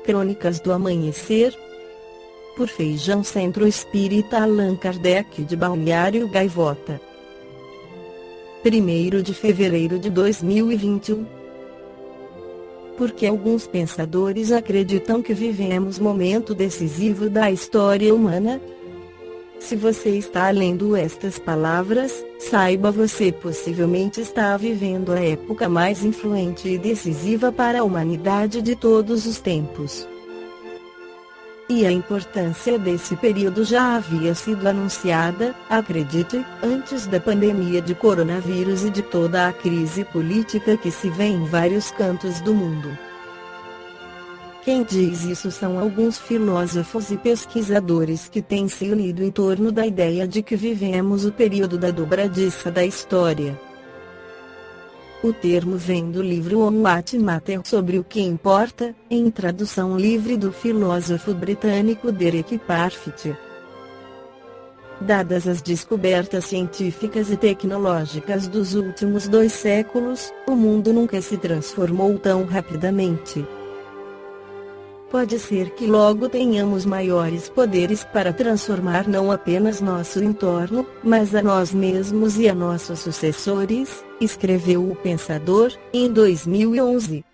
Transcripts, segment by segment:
Crônicas do Amanhecer, por Feijão Centro Espírita Allan Kardec de Balneário Gaivota, 1º de fevereiro de 2021. Porque alguns pensadores acreditam que vivemos momento decisivo da história humana? Se você está lendo estas palavras, saiba, você possivelmente está vivendo a época mais influente e decisiva para a humanidade de todos os tempos. E a importância desse período já havia sido anunciada, acredite, antes da pandemia de coronavírus e de toda a crise política que se vê em vários cantos do mundo. Quem diz isso são alguns filósofos e pesquisadores que têm se unido em torno da ideia de que vivemos o período da dobradiça da história. O termo vem do livro On What Matters, sobre o que importa, em tradução livre do filósofo britânico Derek Parfit. Dadas as descobertas científicas e tecnológicas dos últimos 2 séculos, o mundo nunca se transformou tão rapidamente. Pode ser que logo tenhamos maiores poderes para transformar não apenas nosso entorno, mas a nós mesmos e a nossos sucessores, escreveu o pensador, em 2011.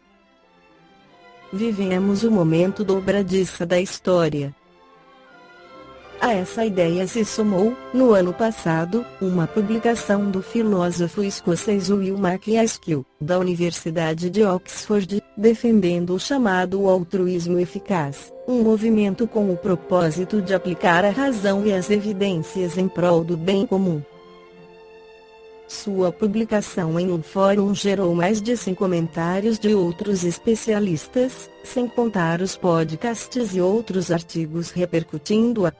Vivemos o momento dobradiça da história. A essa ideia se somou, no ano passado, uma publicação do filósofo escocês Will MacAskill, da Universidade de Oxford, defendendo o chamado altruísmo eficaz, um movimento com o propósito de aplicar a razão e as evidências em prol do bem comum. Sua publicação em um fórum gerou mais de 100 comentários de outros especialistas, sem contar os podcasts e outros artigos repercutindo-a.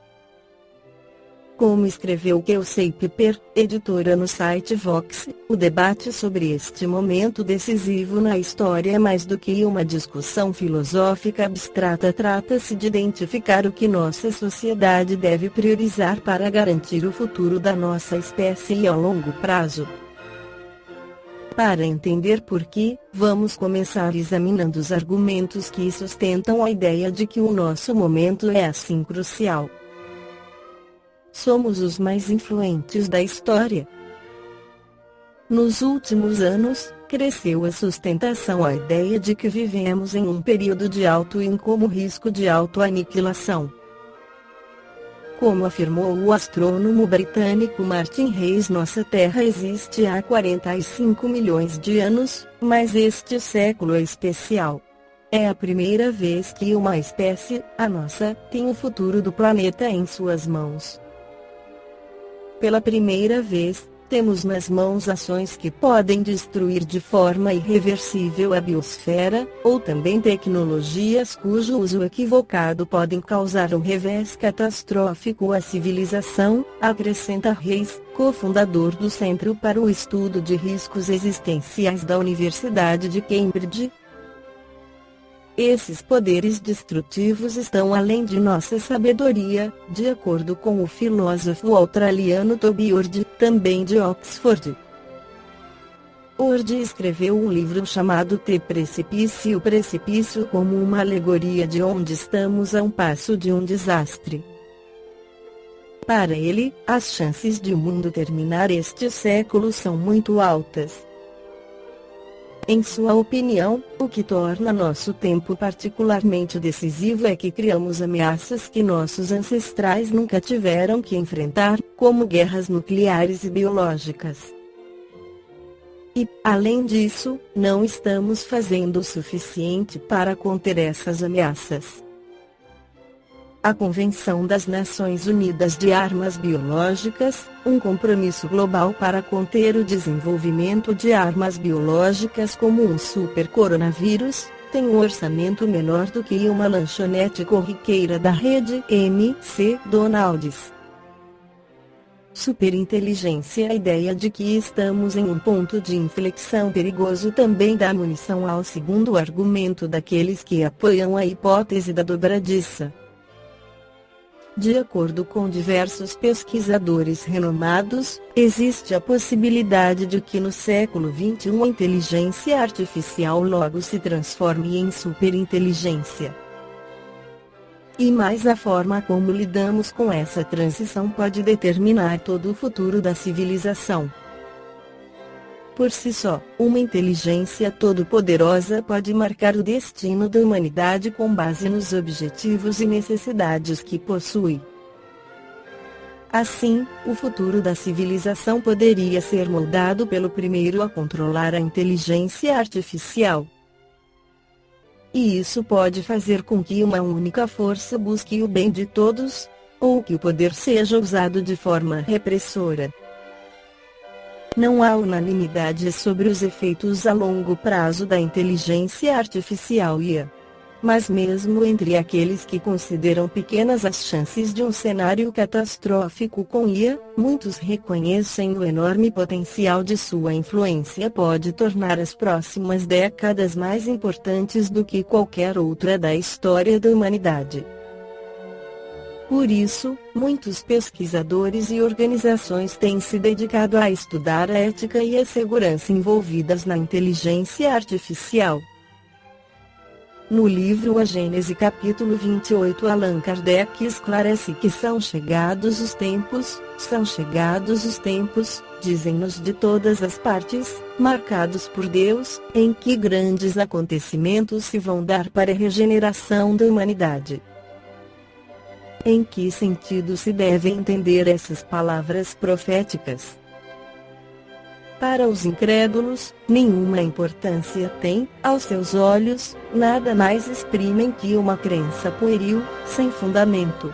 Como escreveu Kelsey Piper, editora no site Vox, o debate sobre este momento decisivo na história é mais do que uma discussão filosófica abstrata. Trata-se de identificar o que nossa sociedade deve priorizar para garantir o futuro da nossa espécie e ao longo prazo. Para entender por que, vamos começar examinando os argumentos que sustentam a ideia de que o nosso momento é assim crucial. Somos os mais influentes da história. Nos últimos anos, cresceu a sustentação à ideia de que vivemos em um período de alto e incômodo risco de autoaniquilação. Como afirmou o astrônomo britânico Martin Rees, nossa Terra existe há 45 milhões de anos, mas este século é especial. É a primeira vez que uma espécie, a nossa, tem o futuro do planeta em suas mãos. Pela primeira vez, temos nas mãos ações que podem destruir de forma irreversível a biosfera, ou também tecnologias cujo uso equivocado podem causar um revés catastrófico à civilização, acrescenta Reis, cofundador do Centro para o Estudo de Riscos Existenciais da Universidade de Cambridge. Esses poderes destrutivos estão além de nossa sabedoria, de acordo com o filósofo australiano Toby Ord, também de Oxford. Ord escreveu um livro chamado The Precipice, o precipício como uma alegoria de onde estamos a um passo de um desastre. Para ele, as chances de o mundo terminar este século são muito altas. Em sua opinião, o que torna nosso tempo particularmente decisivo é que criamos ameaças que nossos ancestrais nunca tiveram que enfrentar, como guerras nucleares e biológicas. E, além disso, não estamos fazendo o suficiente para conter essas ameaças. A Convenção das Nações Unidas de Armas Biológicas, um compromisso global para conter o desenvolvimento de armas biológicas como um supercoronavírus, tem um orçamento menor do que uma lanchonete corriqueira da rede McDonald's. Superinteligência. A ideia de que estamos em um ponto de inflexão perigoso também dá munição ao segundo argumento daqueles que apoiam a hipótese da dobradiça. De acordo com diversos pesquisadores renomados, existe a possibilidade de que no século XXI a inteligência artificial logo se transforme em superinteligência. E mais a forma como lidamos com essa transição pode determinar todo o futuro da civilização. Por si só, uma inteligência todo-poderosa pode marcar o destino da humanidade com base nos objetivos e necessidades que possui. Assim, o futuro da civilização poderia ser moldado pelo primeiro a controlar a inteligência artificial. E isso pode fazer com que uma única força busque o bem de todos, ou que o poder seja usado de forma repressora. Não há unanimidade sobre os efeitos a longo prazo da inteligência artificial IA. Mas mesmo entre aqueles que consideram pequenas as chances de um cenário catastrófico com IA, muitos reconhecem o enorme potencial de sua influência pode tornar as próximas décadas mais importantes do que qualquer outra da história da humanidade. Por isso, muitos pesquisadores e organizações têm se dedicado a estudar a ética e a segurança envolvidas na inteligência artificial. No livro A Gênese capítulo 28, Allan Kardec esclarece que são chegados os tempos, dizem-nos de todas as partes, marcados por Deus, em que grandes acontecimentos se vão dar para a regeneração da humanidade. Em que sentido se devem entender essas palavras proféticas? Para os incrédulos, nenhuma importância tem, aos seus olhos, nada mais exprimem que uma crença pueril, sem fundamento.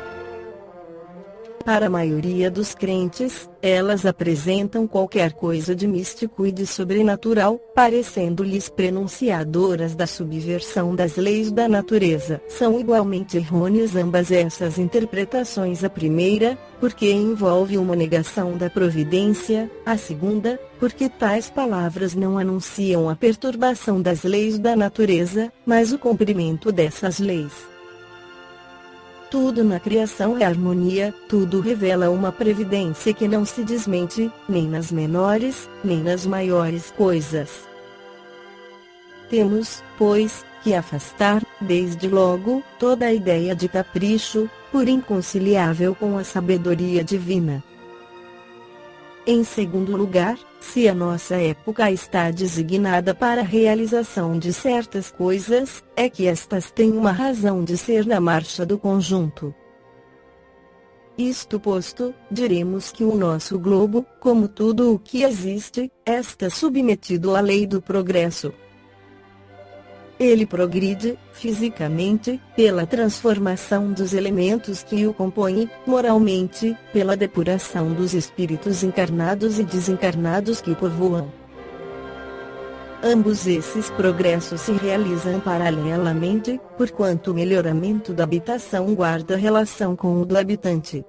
Para a maioria dos crentes, elas apresentam qualquer coisa de místico e de sobrenatural, parecendo-lhes prenunciadoras da subversão das leis da natureza. São igualmente errôneas ambas essas interpretações. A primeira, porque envolve uma negação da providência, a segunda, porque tais palavras não anunciam a perturbação das leis da natureza, mas o cumprimento dessas leis. Tudo na criação é harmonia, tudo revela uma previdência que não se desmente, nem nas menores, nem nas maiores coisas. Temos, pois, que afastar, desde logo, toda a ideia de capricho, por inconciliável com a sabedoria divina. Em segundo lugar, se a nossa época está designada para a realização de certas coisas, é que estas têm uma razão de ser na marcha do conjunto. Isto posto, diremos que o nosso globo, como tudo o que existe, está submetido à lei do progresso. Ele progride, fisicamente, pela transformação dos elementos que o compõem, moralmente, pela depuração dos espíritos encarnados e desencarnados que o povoam. Ambos esses progressos se realizam paralelamente, porquanto o melhoramento da habitação guarda relação com o do habitante.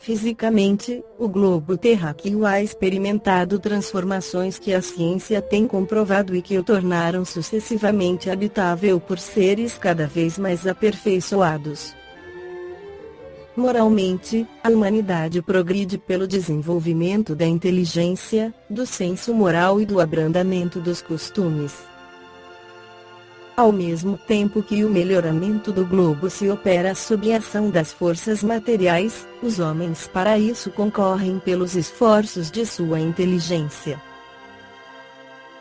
Fisicamente, o globo terráqueo ha experimentado transformações que a ciência tem comprovado e que o tornaram sucessivamente habitável por seres cada vez mais aperfeiçoados. Moralmente, a humanidade progride pelo desenvolvimento da inteligência, do senso moral e do abrandamento dos costumes. Ao mesmo tempo que o melhoramento do globo se opera sob a ação das forças materiais, os homens para isso concorrem pelos esforços de sua inteligência.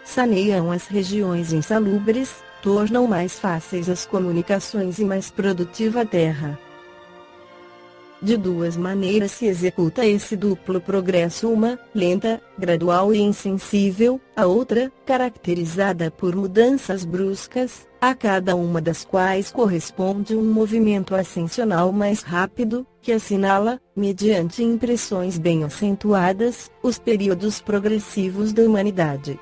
Saneiam as regiões insalubres, tornam mais fáceis as comunicações e mais produtiva a terra. De duas maneiras se executa esse duplo progresso: uma, lenta, gradual e insensível, a outra, caracterizada por mudanças bruscas, a cada uma das quais corresponde um movimento ascensional mais rápido, que assinala, mediante impressões bem acentuadas, os períodos progressivos da humanidade.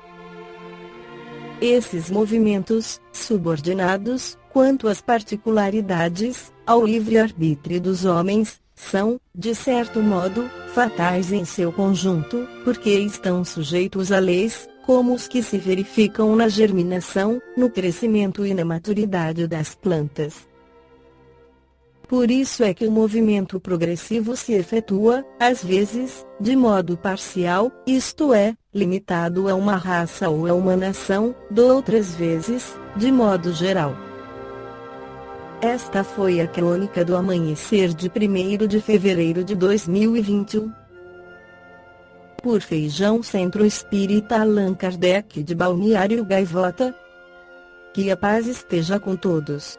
Esses movimentos, subordinados, quanto às particularidades, ao livre-arbítrio dos homens, são, de certo modo, fatais em seu conjunto, porque estão sujeitos a leis, como os que se verificam na germinação, no crescimento e na maturidade das plantas. Por isso é que o movimento progressivo se efetua, às vezes, de modo parcial, isto é, limitado a uma raça ou a uma nação, outras vezes, de modo geral. Esta foi a crônica do amanhecer de 1º de fevereiro de 2021. Por Feijão Centro Espírita Allan Kardec de Balneário Gaivota. Que a paz esteja com todos.